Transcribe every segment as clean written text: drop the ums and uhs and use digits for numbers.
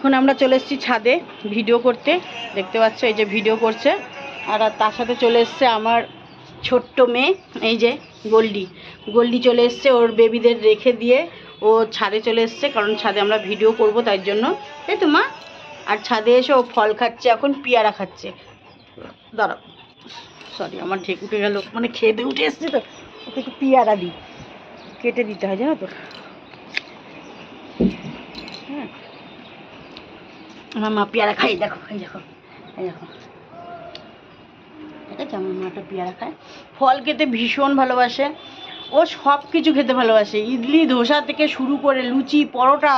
এখন আমরা চলে এসেছি ছাদে ভিডিও করতে, দেখতে পাচ্ছ এই যে ভিডিও করছে। আর তার সাথে চলে এসছে আমার ছোট্ট মেয়ে, এই যে গোল্ডি চলে এসছে, ওর বেবিদের রেখে দিয়ে ও ছাদে চলে এসছে, কারণ ছাদে আমরা ভিডিও করব তাই জন্য, তাই তো মা? আর ছাদে এসে ও ফল খাচ্ছে, এখন পেয়ারা খাচ্ছে। দাঁড়াও, সরি আমার ঢেক উঠে গেল, মানে খেতে উঠে এসছে তো, ওকে একটু পেয়ারা দিই, কেটে দিতে হয় জানো তো। হ্যাঁ, আমার মা পেয়ারা খাই, দেখো এই দেখো এই দেখো, ঠিক আছে? আমার মাটা পেয়ারা খায়, ফল খেতে ভীষণ ভালোবাসে, ও সব কিছু খেতে ভালোবাসে, ইডলি ধোসা থেকে শুরু করে লুচি পরোটা,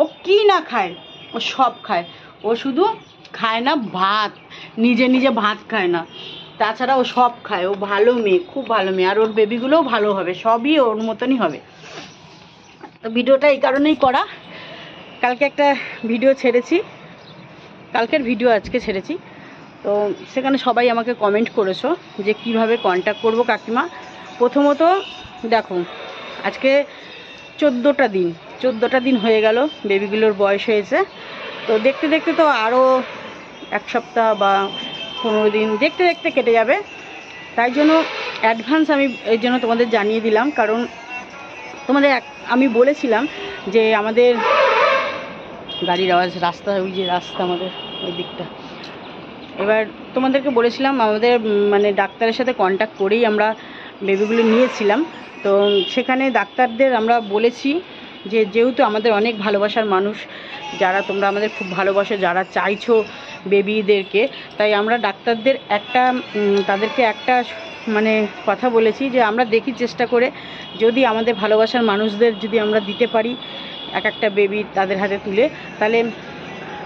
ও কি না খায়, ও সব খায়। ও শুধু খায় না ভাত, নিজে নিজে ভাত খায় না, তাছাড়া ও সব খায়। ও ভালো মেয়ে, খুব ভালো মেয়ে, আর ওর বেবিগুলোও ভালো হবে, সবই ওর মতনই হবে। তো ভিডিওটা এই কারণেই করা, কালকে একটা ভিডিও ছেড়েছি, কালকের ভিডিও আজকে ছেড়েছি, তো সেখানে সবাই আমাকে কমেন্ট করেছো যে কিভাবে কন্ট্যাক্ট করব কাকিমা। প্রথমত দেখো, আজকে 14টা দিন হয়ে গেল বেবিগুলোর বয়স হয়েছে, তো দেখতে দেখতে তো আরও 1 সপ্তাহ বা 15 দিন দেখতে দেখতে কেটে যাবে। তাই জন্য অ্যাডভান্স আমি এই জন্য তোমাদের জানিয়ে দিলাম, কারণ তোমাদের আমি বলেছিলাম যে আমাদের গাড়ির আওয়াজ, রাস্তা, ওই যে রাস্তা আমাদের ওই দিকটা, এবার তোমাদেরকে বলেছিলাম আমাদের মানে ডাক্তারের সাথে কন্ট্যাক্ট করেই আমরা বেবিগুলো নিয়েছিলাম। তো সেখানে ডাক্তারদের আমরা বলেছি যে যেহেতু আমাদের অনেক ভালোবাসার মানুষ, যারা তোমরা আমাদের খুব ভালোবাসো, যারা চাইছো বেবিদেরকে, তাই আমরা ডাক্তারদের তাদেরকে একটা মানে কথা বলেছি যে আমরা দেখি চেষ্টা করে, যদি আমাদের ভালোবাসার মানুষদের যদি আমরা দিতে পারি একটা বেবি তাদের হাতে তুলে, তাহলে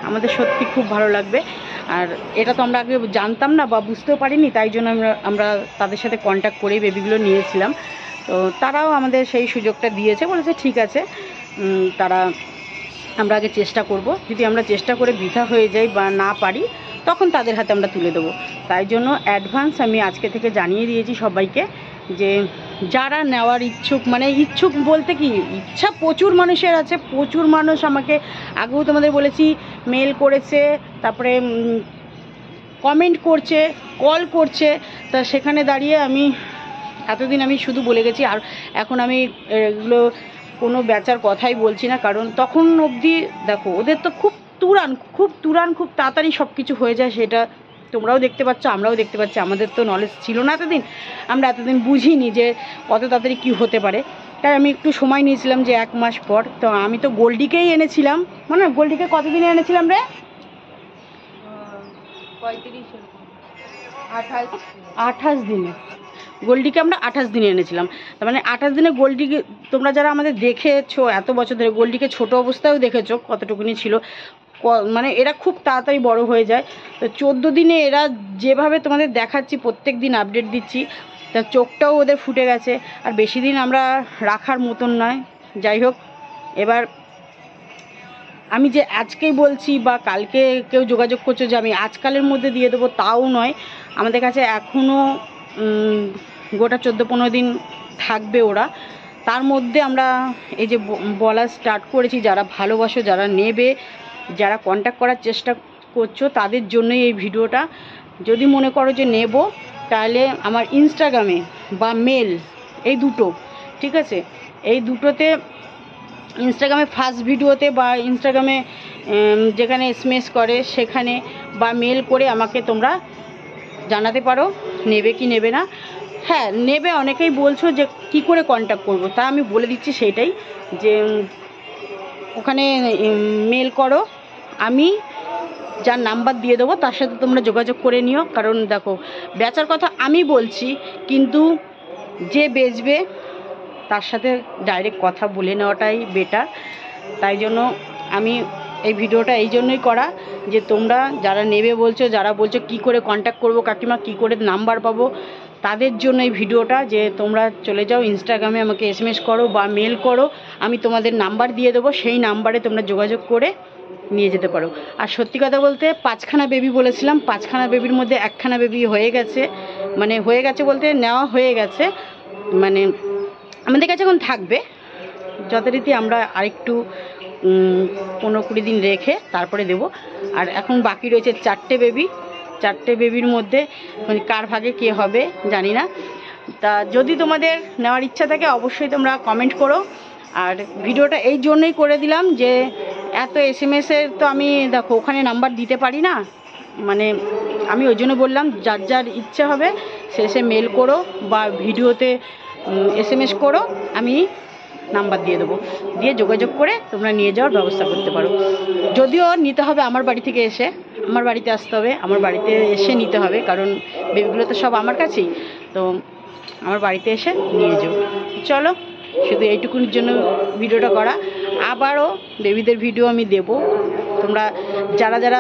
আমাদের সত্যি খুব ভালো লাগবে। আর এটা তো আমরা আগে জানতাম না বা বুঝতেও পারিনি, তাই জন্য আমরা তাদের সাথে কন্ট্যাক্ট করেই বেবিগুলো নিয়েছিলাম। তো তারাও আমাদের সেই সুযোগটা দিয়েছে, বলেছে ঠিক আছে, আমরা আগে চেষ্টা করব, যদি আমরা চেষ্টা করে বৃথা হয়ে যাই বা না পারি, তখন তাদের হাতে আমরা তুলে দেবো। তাই জন্য অ্যাডভান্স আমি আজকে থেকে জানিয়ে দিয়েছি সবাইকে, যে যারা নেওয়ার ইচ্ছুক, মানে ইচ্ছুক বলতে কি, ইচ্ছা প্রচুর মানুষের আছে, প্রচুর মানুষ আমাকে আগেও তোমাদের বলেছি মেল করেছে, তারপরে কমেন্ট করছে, কল করছে। তা সেখানে দাঁড়িয়ে আমি এতদিন আমি শুধু বলে গেছি, আর এখন আমি এগুলো কোনো বেচার কথাই বলছি না, কারণ তখন অবধি দেখো ওদের তো খুব খুব তাড়াতাড়ি সব কিছু হয়ে যায়, সেটা তোমরাও দেখতে পাচ্ছ, আমরাও দেখতে পাচ্ছি। আমাদের তো নলেজ ছিল না এতদিন, আমরা এতদিন বুঝিনি যে কত তাড়াতাড়ি কী হতে পারে, তাই আমি একটু সময় নিয়েছিলাম যে 1 মাস পর। তো আমি তো গোল্ডিকেই এনেছিলাম, মানে গোল্ডিকে কতদিনে এনেছিলাম রে? 28 দিনে গোল্ডিকে আমরা 28 দিনে এনেছিলাম। তার মানে 28 দিনে গোল্ডিকে, তোমরা যারা আমাদের দেখেছো এত বছর ধরে, গোল্ডিকে ছোট অবস্থায়ও দেখেছো কতটুকুনি ছিল, মানে এরা খুব তাড়াতাড়ি বড় হয়ে যায়। তো 14 দিনে এরা যেভাবে তোমাদের দেখাচ্ছি, প্রত্যেক দিন আপডেট দিচ্ছি, তা চোখটাও ওদের ফুটে গেছে, আর বেশি দিন আমরা রাখার মতন নয়। যাই হোক, এবার আমি যে আজকেই বলছি বা কালকে কেউ যোগাযোগ করছো যে আমি আজকালের মধ্যে দিয়ে দেবো, তাও নয়। আমাদের কাছে এখনও গোটা 14-15 দিন থাকবে ওরা, তার মধ্যে আমরা এই যে বলা স্টার্ট করেছি, যারা ভালোবাসো, যারা নেবে, যারা কন্ট্যাক্ট করার চেষ্টা করছো, তাদের জন্যই এই ভিডিওটা। যদি মনে করো যে নেব, তাহলে আমার ইনস্টাগ্রামে বা মেল, এই দুটো, ঠিক আছে, এই দুটোতে, ইনস্টাগ্রামে ফার্স্ট ভিডিওতে বা ইনস্টাগ্রামে যেখানে এসএমএস করে সেখানে, বা মেল করে আমাকে তোমরা জানাতে পারো নেবে কি নেবে না। হ্যাঁ নেবে, অনেকেই বলছো যে কি করে কন্ট্যাক্ট করব, তা আমি বলে দিচ্ছি সেইটাই, যে ওখানে মেল করো, আমি যার নাম্বার দিয়ে দেবো তার সাথে তোমরা যোগাযোগ করে নিও। কারণ দেখো, বেচার কথা আমি বলছি, কিন্তু যে বেচবে তার সাথে ডাইরেক্ট কথা বলে নেওয়াটাই বেটার। তাই জন্য আমি এই ভিডিওটা এই জন্যই করা, যে তোমরা যারা নেবে বলছো, যারা বলছো কি করে কন্ট্যাক্ট করব কাকিমা, কি করে নাম্বার পাবো, তাদের জন্য এই ভিডিওটা, যে তোমরা চলে যাও ইনস্টাগ্রামে, আমাকে এসএমএস করো বা মেল করো, আমি তোমাদের নাম্বার দিয়ে দেবো, সেই নাম্বারে তোমরা যোগাযোগ করে নিয়ে যেতে পারো। আর সত্যি কথা বলতে 5খানা বেবি বলেছিলাম, 5খানা বেবির মধ্যে 1খানা বেবি হয়ে গেছে, মানে হয়ে গেছে বলতে নেওয়া হয়ে গেছে, মানে আমাদের কাছে এখন থাকবে যথারীতি। আমরা আরেকটু 15-20 দিন রেখে তারপরে দেব। আর এখন বাকি রয়েছে 4টে বেবি। 4টে বেবির মধ্যে মানে কার ভাগে কে হবে জানি না। তা যদি তোমাদের নেওয়ার ইচ্ছা থাকে অবশ্যই তোমরা কমেন্ট করো। আর ভিডিওটা এই জন্যই করে দিলাম যে এত SMS-এর তো আমি দেখো ওখানে নাম্বার দিতে পারি না, মানে আমি ওই জন্য বললাম যার যার ইচ্ছে হবে সে মেল করো বা ভিডিওতে SMS করো, আমি নাম্বার দিয়ে দেবো, দিয়ে যোগাযোগ করে তোমরা নিয়ে যাওয়ার ব্যবস্থা করতে পারো। যদিও নিতে হবে আমার বাড়ি থেকে এসে, আমার বাড়িতে আসতে হবে, আমার বাড়িতে এসে নিতে হবে, কারণ বেবিগুলো তো সব আমার কাছেই, তো আমার বাড়িতে এসে নিয়ে যাও। চলো, শুধু এইটুকুনির জন্য ভিডিওটা করা। আবারও বেবিদের ভিডিও আমি দেব, তোমরা যারা যারা